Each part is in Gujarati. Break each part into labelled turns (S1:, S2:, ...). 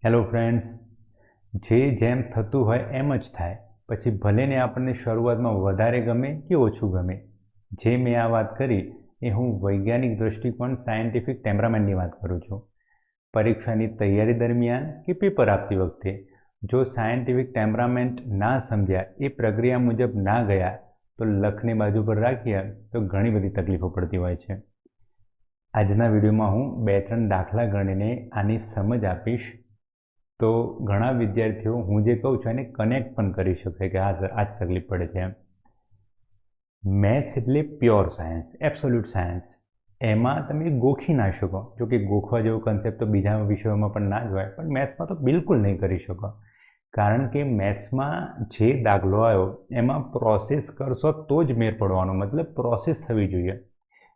S1: હેલો ફ્રેન્ડ્સ, જે જેમ થતું હોય એમ જ થાય, પછી ભલે ને આપણને શરૂઆતમાં વધારે ગમે કે ઓછું ગમે. જે મેં આ વાત કરી એ હું વૈજ્ઞાનિક દૃષ્ટિકોણ સાયન્ટિફિક ટેમ્પરામેન્ટની વાત કરું છું. પરીક્ષાની તૈયારી દરમિયાન કે પેપર આપતી વખતે જો સાયન્ટિફિક ટેમ્પરામેન્ટ ના સમજ્યા, એ પ્રક્રિયા મુજબ ના ગયા, તો લખને બાજુ પર રાખીએ તો ઘણી બધી તકલીફો પડતી હોય છે. આજના વિડીયોમાં હું 2-3 દાખલા ગણીને આની સમજ આપીશ, તો ઘણા વિદ્યાર્થીઓ હું જે કહું છું એને કનેક્ટ પણ કરી શકે કે હા સર, આ જ તકલીફ પડે છે એમ. મેથ્સ એટલે પ્યોર સાયન્સ, એબ્સોલ્યુટ સાયન્સ. એમાં તમે ગોખી ના શકો. જો કે ગોખવા જેવો કન્સેપ્ટ તો બીજા વિષયોમાં પણ ના જ હોય, પણ મેથ્સમાં તો બિલકુલ નહીં કરી શકો. કારણ કે મેથ્સમાં જે દાખલો આવ્યો એમાં પ્રોસેસ કરશો તો જ મેળ પડવાનો, મતલબ પ્રોસેસ થવી જોઈએ.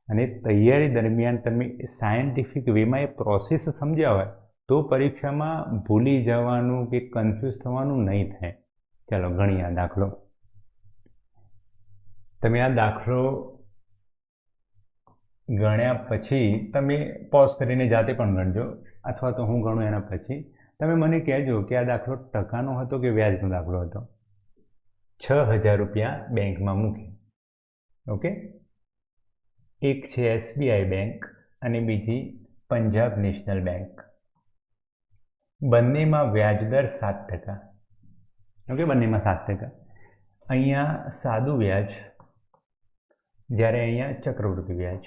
S1: અને તૈયારી દરમિયાન તમે સાયન્ટિફિક વેમાં એ પ્રોસેસ સમજ્યા હોય તો પરીક્ષામાં ભૂલી જવાનું કે કન્ફ્યુઝ થવાનું નહીં થાય. ચાલો ગણીએ આ દાખલો. તમે આ દાખલો ગણ્યા પછી તમે પોઝ કરીને જાતે પણ ગણજો, અથવા તો હું ગણું એના પછી તમે મને કહેજો કે આ દાખલો ટકાનો હતો કે વ્યાજનો દાખલો હતો. 6,000 રૂપિયા બેંકમાં મૂકી. ઓકે, એક છે SBI બેંક અને બીજી પંજાબ નેશનલ બેંક. બંનેમાં વ્યાજદર 7%. ઓકે, બંનેમાં 7%. અહીંયા સાદું વ્યાજ, જ્યારે અહીંયા ચક્રવૃદ્ધિ વ્યાજ.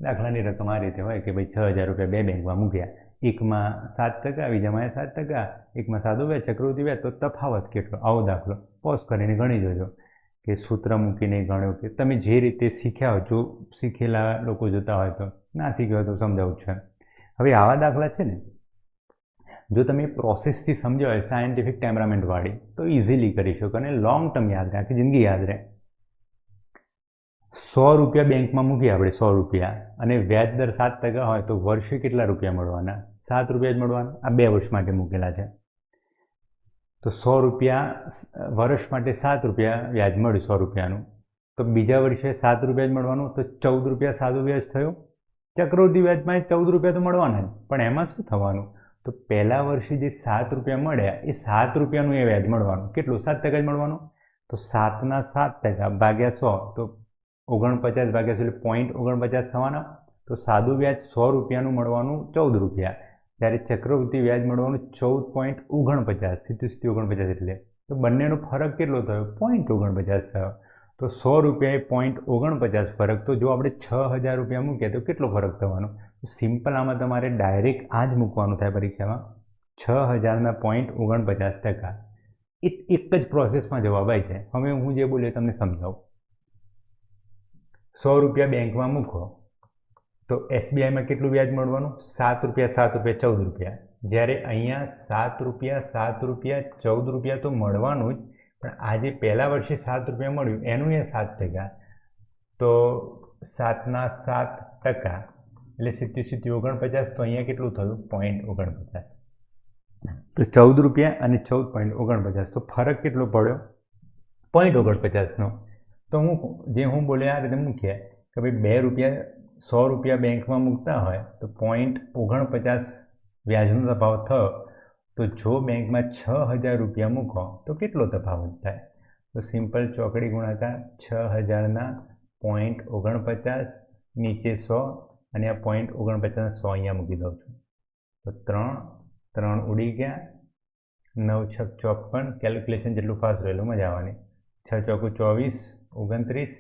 S1: દાખલાની રકમ આ રીતે હોય કે ભાઈ 6,000 રૂપિયા બે બેંકમાં મૂક્યા, એકમાં 7%, બીજામાં 7%, એકમાં સાદું વ્યાજ, ચક્રવૃદ્ધિ વ્યાજ, તો તફાવત કેટલો? આવો દાખલો પોઝ કરીને ગણી જોજો કે સૂત્ર મૂકીને ગણ્યો કે તમે જે રીતે શીખ્યા હોય. જો શીખેલા લોકો જોતા હોય તો, ના શીખ્યા હોય તો સમજાવું છે. હવે આવા દાખલા છે ને, જો તમે પ્રોસેસથી સમજ્યા હોય સાયન્ટિફિક ટેમ્પરામેન્ટવાળી, તો ઇઝીલી કરી શકો અને લોંગ ટર્મ યાદ રહે, આખી જિંદગી યાદ રહે. 100 રૂપિયા બેંકમાં મૂકીએ આપણે, 100 રૂપિયા, અને વ્યાજ દર 7% હોય તો વર્ષે કેટલા રૂપિયા મળવાના? 7 રૂપિયા જ મળવાના. આ 2 વર્ષ માટે મૂકેલા છે તો 100 રૂપિયા વર્ષ માટે 7 રૂપિયા વ્યાજ મળ્યું 100 રૂપિયાનું, તો બીજા વર્ષે 7 રૂપિયા જ મળવાનું, તો 14 રૂપિયા સાદું વ્યાજ થયું. ચક્રવૃદ્ધિ વ્યાજમાં 14 રૂપિયા તો મળવાના જ, પણ એમાં શું થવાનું? તો પહેલા વર્ષે જે 7 રૂપિયા મળ્યા એ 7 રૂપિયાનું એ વ્યાજ મળવાનું. કેટલું? 7% જ મળવાનું. તો 7ના 7% ભાગ્યા 100, તો 49 ભાગ્યા 100 એટલે 0.49 થવાના. તો સાદું વ્યાજ 100 રૂપિયાનું મળવાનું 14 રૂપિયા, જ્યારે ચક્રવૃદ્ધિ વ્યાજ મળવાનું 14.49, સીધું 49 એટલે. તો બંનેનો ફરક કેટલો થયો? 0.49 થયો. તો 100 રૂપિયા એ 0.49 ફરક. તો જો આપણે 6,000 રૂપિયા મૂક્યા તો કેટલો ફરક થવાનો? સિમ્પલ આમાં તમારે ડાયરેક્ટ આ જ મૂકવાનું થાય પરીક્ષામાં. 6,000ના 0.49%. એક જ પ્રોસેસમાં જવાબ આવી જાય. હવે હું જે બોલ્યો તમને સમજાવું. 100 રૂપિયા બેંકમાં મૂકો તો SBIમાં કેટલું વ્યાજ મળવાનું? 7 રૂપિયા 7 રૂપિયા 14 રૂપિયા. જ્યારે અહીંયા 7 રૂપિયા 7 રૂપિયા 14 રૂપિયા તો મળવાનું જ, પણ આજે પહેલા વર્ષે 7 રૂપિયા મળ્યું એનું એ 7%. તો 7ના 7%, એટલે 47 તો અહીંયા કેટલું થયું? 0.49. તો 14 રૂપિયા અને 14.49, તો ફરક કેટલો પડ્યો? 0.49નો. તો હું બોલ્યો આ રીતે મૂક્યા કે ભાઈ 2 રૂપિયા 100 રૂપિયા બેંકમાં મૂકતા હોય તો 0.49 વ્યાજનો તફાવત થયો. તો જો બેંકમાં 6,000 રૂપિયા મૂકો તો કેટલો તફાવત થાય? તો સિમ્પલ ચોકડી ગુણાકાર 6,000ના 0.49, નીચે 100, અને આ 0.49 100 અહીંયા મૂકી દઉં છું. તો 3 ઉડી ગયા, 9 6 54, કેલ્ક્યુલેશન જેટલું ફાસ્ટ રહેલું મજા આવવાની. 6 ચોકુ 24, 29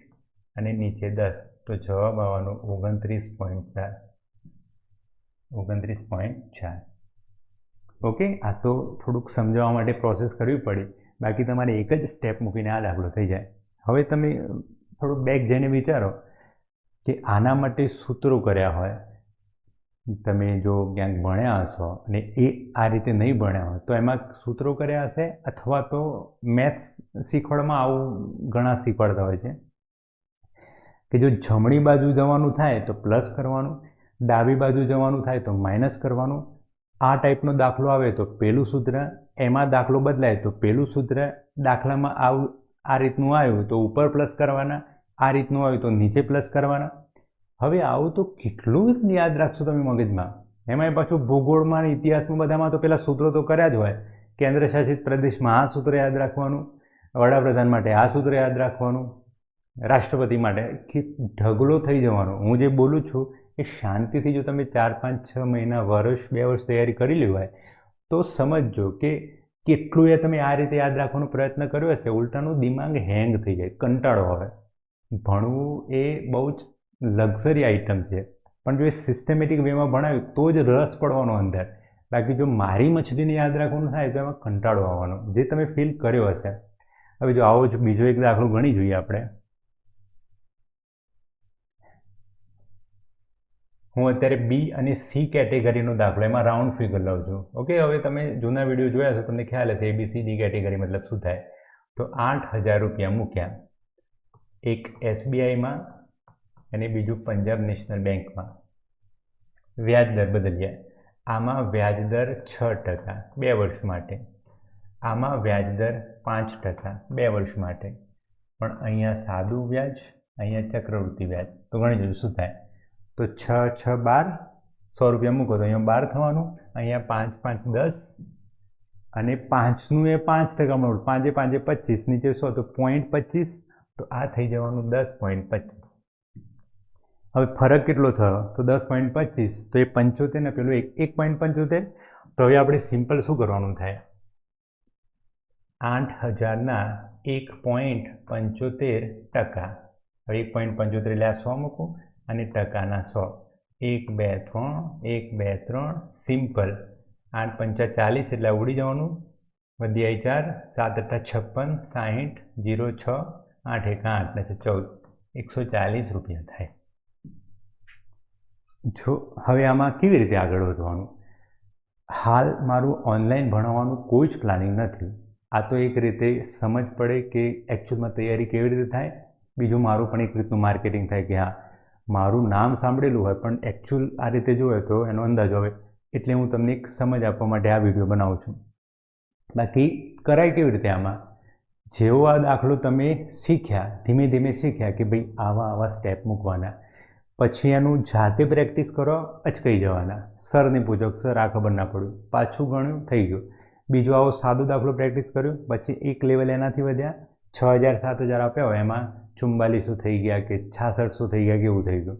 S1: અને નીચે 10, તો જવાબ આવવાનો 29.4. 29.4. ઓકે, આ તો થોડુંક સમજાવવા માટે પ્રોસેસ કરવી પડી, બાકી તમારે એક જ સ્ટેપ મૂકીને આ દાખલો થઈ જાય. હવે તમે થોડુંક બેક જઈને વિચારો કે આના માટે સૂત્રો કર્યા હોય. તમે જો ક્યાંક ભણ્યા હશો અને એ આ રીતે નહીં ભણ્યા હોય તો એમાં સૂત્રો કર્યા હશે, અથવા તો મેથ્સ શીખવાડવામાં આવું ઘણા શીખવાડતા હોય છે કે જો જમણી બાજુ જવાનું થાય તો પ્લસ કરવાનું, ડાબી બાજુ જવાનું થાય તો માઇનસ કરવાનું. આ ટાઈપનો દાખલો આવે તો પેલું સૂત્ર, એમાં દાખલો બદલાય તો પેલું સૂત્ર. દાખલામાં આ રીતનું આવ્યું તો ઉપર પ્લસ કરવાના, આ રીતનું આવ્યું તો નીચે પ્લસ કરવાના. હવે આવું તો કેટલું યાદ રાખશો તમે મગજમાં? એમાંય પાછું ભૂગોળમાં અને ઇતિહાસમાં બધામાં તો પેલા સૂત્રો તો કર્યા જ હોય. કેન્દ્ર શાસિત પ્રદેશમાં આ સૂત્ર યાદ રાખવાનું, વડાપ્રધાન માટે આ સૂત્ર યાદ રાખવાનું, રાષ્ટ્રપતિ માટે કે ઢગલો થઈ જવાનો. હું જે બોલું છું એ શાંતિથી જો તમે 4, 5, 6 મહિના, વર્ષ, 2 વર્ષ તૈયારી કરેલી હોય તો સમજજો કે કેટલું એ તમે આ રીતે યાદ રાખવાનો પ્રયત્ન કર્યો હશે, ઉલટાનું દિમાગ હેંગ થઈ જાય, કંટાળો આવે. ભણવું એ બહુ જ લક્ઝરી આઇટમ છે, પણ જો એ સિસ્ટમેટિક વેમાં ભણાવ્યું તો જ રસ પડવાનો અંદર. બાકી જો મારી મછલીને યાદ રાખવાનું થાય તો એમાં કંટાળો આવવાનો, જે તમે ફીલ કર્યો હશે. હવે જો આવો જ બીજો એક દાખલો ગણી જોઈએ આપણે. હું અત્યારે બી અને સી કેટેગરીનો દાખલો, એમાં રાઉન્ડ ફિગર લઉં છું. ઓકે, હવે તમે જૂના વિડીયો જોયા છો, તમને ખ્યાલ હશે ABCD કેટેગરી મતલબ શું થાય. તો 8,000 રૂપિયા મૂક્યા, એક SBIમાં અને બીજું પંજાબ નેશનલ બેંકમાં. વ્યાજ દર બદલ્યા. આમાં વ્યાજ દર 6% 2 વર્ષ માટે, આમાં વ્યાજ દર 5% 2 વર્ષ માટે. પણ અહીંયા સાદું વ્યાજ, અહીંયા ચક્રવૃત્તિ વ્યાજ. તો ગણી જોયું શું થાય. તો 6, 6, 12, 100 રૂપિયા મૂકો તો અહીંયા 12 થવાનું, અહીંયા 5, 5, 10 અને 5નું એ 5% મળવું, 5 એ 5 એ 25, નીચે 100 તો 0.25. તો આ થઈ જવાનું 10.25. હવે ફરક કેટલો થયો તો 10.25, તો એ 75 ને પેલું 1.75. તો હવે આપણે સિમ્પલ શું કરવાનું થાય, 8,000ના 1.75%. હવે 1.75 એટલે આ 100 મૂકું અને ટકાના 100. 1, 2, 3, 1, 2, 3, સિમ્પલ. 8 પંચા 40 એટલે ઉડી જવાનું, વધી આવી 4, 7 8 56, 60, 0 6, 8 1 8 ને 14, 140 રૂપિયા થાય. જો હવે આમાં કેવી રીતે આગળ વધવાનું. હાલ મારું ઓનલાઈન ભણાવવાનું કોઈ જ પ્લાનિંગ નથી. આ તો એક રીતે સમજ પડે કે એકચ્યુઅલમાં તૈયારી કેવી રીતે થાય. બીજું મારું પણ એક રીતનું માર્કેટિંગ થાય કે હા, મારું નામ સાંભળેલું હોય પણ એકચ્યુઅલ આ રીતે જોવે તો એનો અંદાજ આવે. એટલે હું તમને એક સમજ આપવા માટે આ વિડીયો બનાવું છું. બાકી કરાય કેવી રીતે આમાં, જેવો આ દાખલો તમે શીખ્યા, ધીમે ધીમે શીખ્યા કે ભાઈ આવા સ્ટેપ મૂકવાના, પછી એનું જાતે પ્રેક્ટિસ કરો, અચકાઈ જવાના. સરને પૂછો, સર આ ખબર ના પડ્યું, પાછું ગણ્યું, થઈ ગયું. બીજો આવો સાદો દાખલો પ્રેક્ટિસ કર્યો, પછી એક લેવલ એનાથી વધ્યા, 6,000 7,000 આપ્યા હોય એમાં 4400 થઈ ગયા કે 6600 થઈ ગયા કે એવું થઈ ગયું.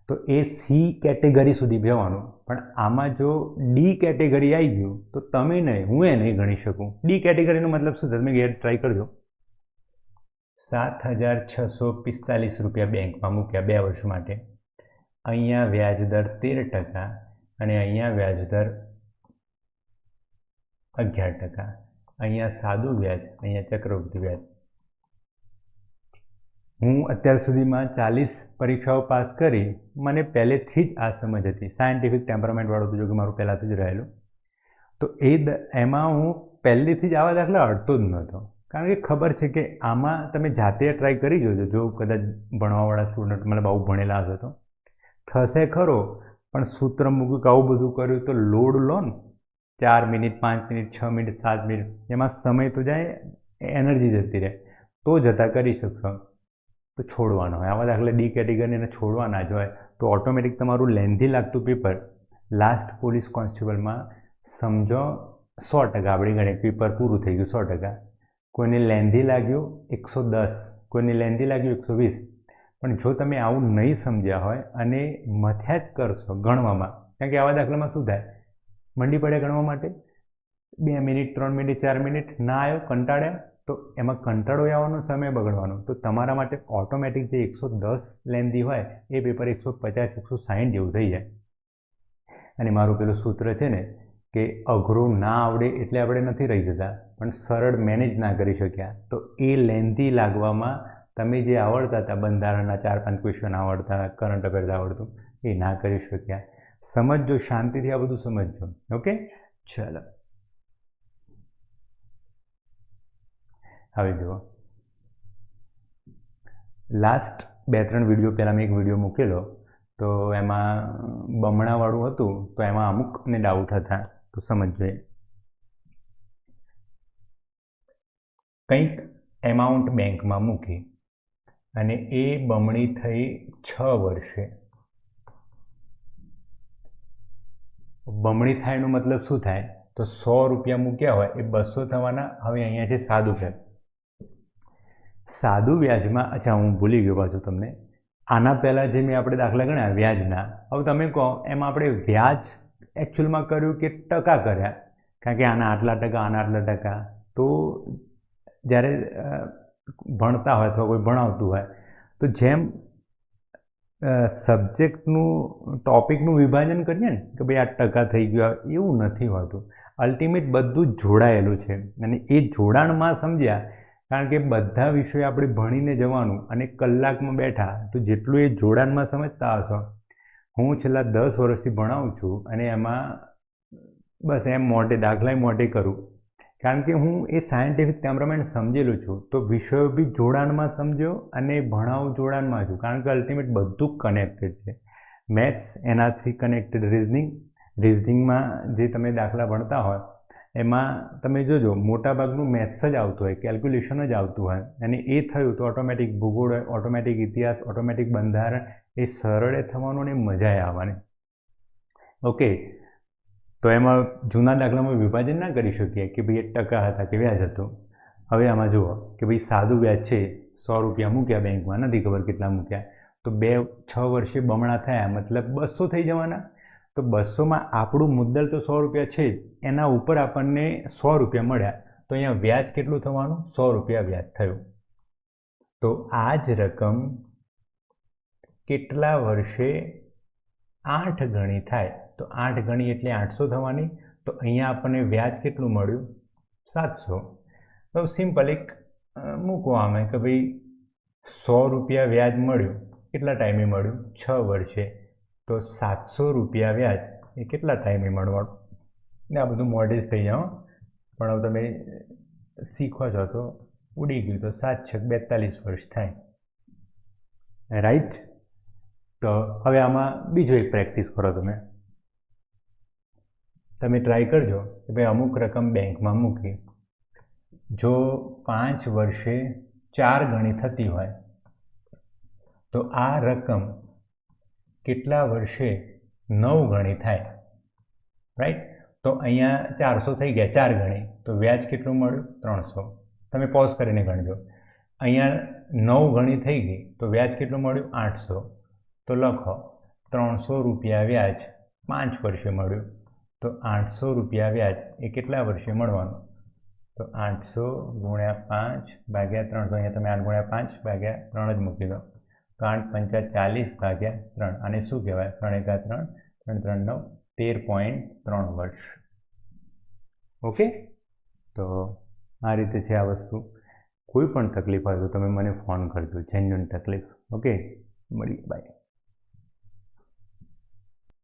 S1: તો એ સી કેટેગરી સુધી બેવાનું. પણ આમાં જો ડી કેટેગરી આવી ગયું તો તમે નહીં, હું એ નહીં ગણી શકું. ડી કેટેગરીનો મતલબ શું થાય, તમે ઘેર ટ્રાય કરજો. 7,645 રૂપિયા બેંકમાં મૂક્યા 2 વર્ષ માટે. અહીંયા વ્યાજ દર 13% અને અહીંયા વ્યાજ દર 11%. અહીંયા સાદું વ્યાજ, અહીંયા ચક્રવૃત્તિ વ્યાજ. હું અત્યાર સુધીમાં 40 પરીક્ષાઓ પાસ કરી, મને પહેલેથી જ આ સમજ હતી. સાયન્ટિફિક ટેમ્પરામેન્ટવાળું તો જો કે મારું પહેલાંથી જ રહેલું. તો એમાં હું પહેલેથી જ આવા દાખલા અડતો જ નહોતો. કારણ કે ખબર છે કે આમાં તમે જાતે ટ્રાય કરી જોજો. જો કદાચ ભણવાવાળા સ્ટુડન્ટ મતલબ આવું ભણેલા હશે તો થશે ખરો, પણ સૂત્ર મૂક્યું કે આવું બધું કર્યું તો લોડ લો ને, 4 મિનિટ 5 મિનિટ 6 મિનિટ 7 મિનિટ, એમાં સમય તો જાય, એનર્જી જતી રહે. તો જતા કરી શકશો. તો છોડવાનો હોય આવા દાખલા, ડી કેટેગરીને છોડવાના જ હોય. તો ઓટોમેટિક તમારું લેન્ધી લાગતું પેપર લાસ્ટ પોલીસ કોન્સ્ટેબલમાં સમજો 100% આપણી ગણિત પેપર પૂરું થઈ ગયું 100%. કોઈને લેન્ધી લાગ્યું 110, કોઈને લેન્ધી લાગ્યું 120. પણ જો તમે આવું નહીં સમજ્યા હોય અને મથ્યા જ કરશો ગણવામાં, કારણ કે આવા દાખલામાં શું થાય, મંડી પડે ગણવા માટે, 2 મિનિટ 3 મિનિટ 4 મિનિટ ના આવ્યો, કંટાળ્યા, તો એમાં કંટાળો આવવાનો, સમય બગડવાનો. તો તમારા માટે ઓટોમેટિક જે 110 લેન્ધી હોય એ પેપર 150 160 જેવું થઈ જાય. અને મારું પેલું સૂત્ર છે ને કે અઘરું ના આવડે એટલે આપણે નથી રહી જતા, પણ સરળ મેનેજ ના કરી શક્યા. તો એ લેન્ધી લાગવામાં તમે જે આવડતા હતા, બંધારણના 4-5 ક્વેશ્ચન આવડતા, કરંટ અફેર્સ આવડતું, એ ના કરી શક્યા. સમજજો, શાંતિથી આ બધું સમજજો. ઓકે, ચાલો હવે જુઓ. લાસ્ટ 2-3 વિડીયો પહેલાં મેં એક વિડીયો મૂકેલો, તો એમાં બમણાવાળું હતું, તો એમાં અમુકને ડાઉટ હતા, તો સમજજો. કંઈક એમાઉન્ટ બેંકમાં મૂકી અને એ બમણી થઈ 6 વર્ષે. બમણી થાય એનો મતલબ શું થાય? તો 100 રૂપિયા મૂક્યા હોય એ 200 થવાના. હવે અહીંયા છે સાદું વ્યાજ. સાદું વ્યાજમાં, અચ્છા હું ભૂલી ગયો પાછું તમને, આના પહેલાં જે મેં આપણે દાખલા ગણ્યા વ્યાજના, હવે તમે કહો એમાં આપણે વ્યાજ એકચ્યુઅલમાં કર્યું કે ટકા કર્યા? કારણ કે આના આટલા ટકા, આના આટલા ટકા. તો જ્યારે ભણતા હોય અથવા કોઈ ભણાવતું હોય તો જેમ સબ્જેક્ટનું ટોપિકનું વિભાજન કરીએ ને કે ભાઈ આ ટકા થઈ ગયું, એવું નથી હોતું. અલ્ટિમેટ બધું જ જોડાયેલું છે અને એ જોડાણમાં સમજ્યા, કારણ કે બધા વિષયો આપણે ભણીને જવાનું અને કલાકમાં બેઠા તો જેટલું એ જોડાણમાં સમજતા હશો. હું છેલ્લા 10 વર્ષથી ભણાવું છું અને એમાં બસ એમ મોટે દાખલા મોટે કરું, કારણ કે હું એ સાયન્ટિફિક ટેમ્પરામેન્ટ સમજેલું છું. તો વિષયો બી જોડાણમાં સમજો અને ભણાવું જોડાણમાં છું, કારણ કે અલ્ટિમેટ બધું કનેક્ટેડ છે. મેથ્સ એનાથી કનેક્ટેડ, રિઝનિંગમાં જે તમે દાખલા ભણતા હોય એમાં તમે જોજો મોટાભાગનું મેથ્સ જ આવતું હોય, કેલ્ક્યુલેશન જ આવતું હોય, અને એ થયું તો ઓટોમેટિક ભૂગોળ, ઓટોમેટિક ઇતિહાસ, ઓટોમેટિક બંધારણ એ સરળે થવાનું અને મજા આવવાની. ઓકે, તો એમાં જૂના દાખલામાં વિભાજન ના કરી શકીએ કે ભાઈ એ ટકા હતા કે વ્યાજ હતું. હવે આમાં જુઓ કે ભાઈ સાદું વ્યાજ છે, 100 રૂપિયા મૂક્યા બેંકમાં, નથી ખબર કેટલા મૂક્યા, તો 6 વર્ષે બમણા થયા, મતલબ 200 થઈ જવાના. તો 200માં આપણું મુદ્દલ તો 100 રૂપિયા છે જ, એના ઉપર આપણને 100 રૂપિયા મળ્યા, તો અહીંયા વ્યાજ કેટલું થવાનું? 100 રૂપિયા વ્યાજ થયું. તો આ જ રકમ કેટલા વર્ષે 8 ગણી થાય? તો 8 ગણી એટલે 800 થવાની. તો અહીંયા આપણને વ્યાજ કેટલું મળ્યું? 700. તો સિમ્પલ એક મૂકવા કે ભાઈ 100 રૂપિયા વ્યાજ મળ્યું, કેટલા ટાઈમે મળ્યું? 6 વર્ષે. તો 700 રૂપિયા વ્યાજ એ કેટલા ટાઈમે મળવાનું? ને આ બધું મોડે જ થઈ જાઓ, પણ હવે તમે શીખો છો તો ઉડી ગયું. તો 7 × 6 = 42 વર્ષ થાય, રાઈટ? તો હવે આમાં બીજો એક પ્રેક્ટિસ કરો. તમે ટ્રાય કરજો કે ભાઈ અમુક રકમ બેંકમાં મૂકી, જો 5 વર્ષે 4 ગણી થતી હોય તો આ રકમ કેટલા વર્ષે 9 ગણી થાય? રાઈટ? તો અહીંયા 400 થઈ ગયા 4 ગણી, તો વ્યાજ કેટલું મળ્યું? 300. તમે પોઝ કરીને ગણજો. અહીંયા 9 ગણી થઈ ગઈ તો વ્યાજ કેટલું મળ્યું? 800. તો લખો 300 રૂપિયા વ્યાજ 5 વર્ષે મળ્યું. તો 800 રૂપિયા વ્યાજ એ કેટલા વર્ષે મળવાનું? તો 800 × 5 / 3. તો અહીંયા તમે 8 × 5 / 3 જ મૂકી દો. તો 8 × 5 = 40 / 3. આને શું કહેવાય? 3 × 1 = 3, 3 × 3 = 9, 13.3 વર્ષ. ઓકે, તો આ રીતે છે આ વસ્તુ. કોઈ પણ તકલીફ હોય તો તમે મને ફોન કરજો, જેન્યુઅન તકલીફ. ઓકે, મળીએ, બાય.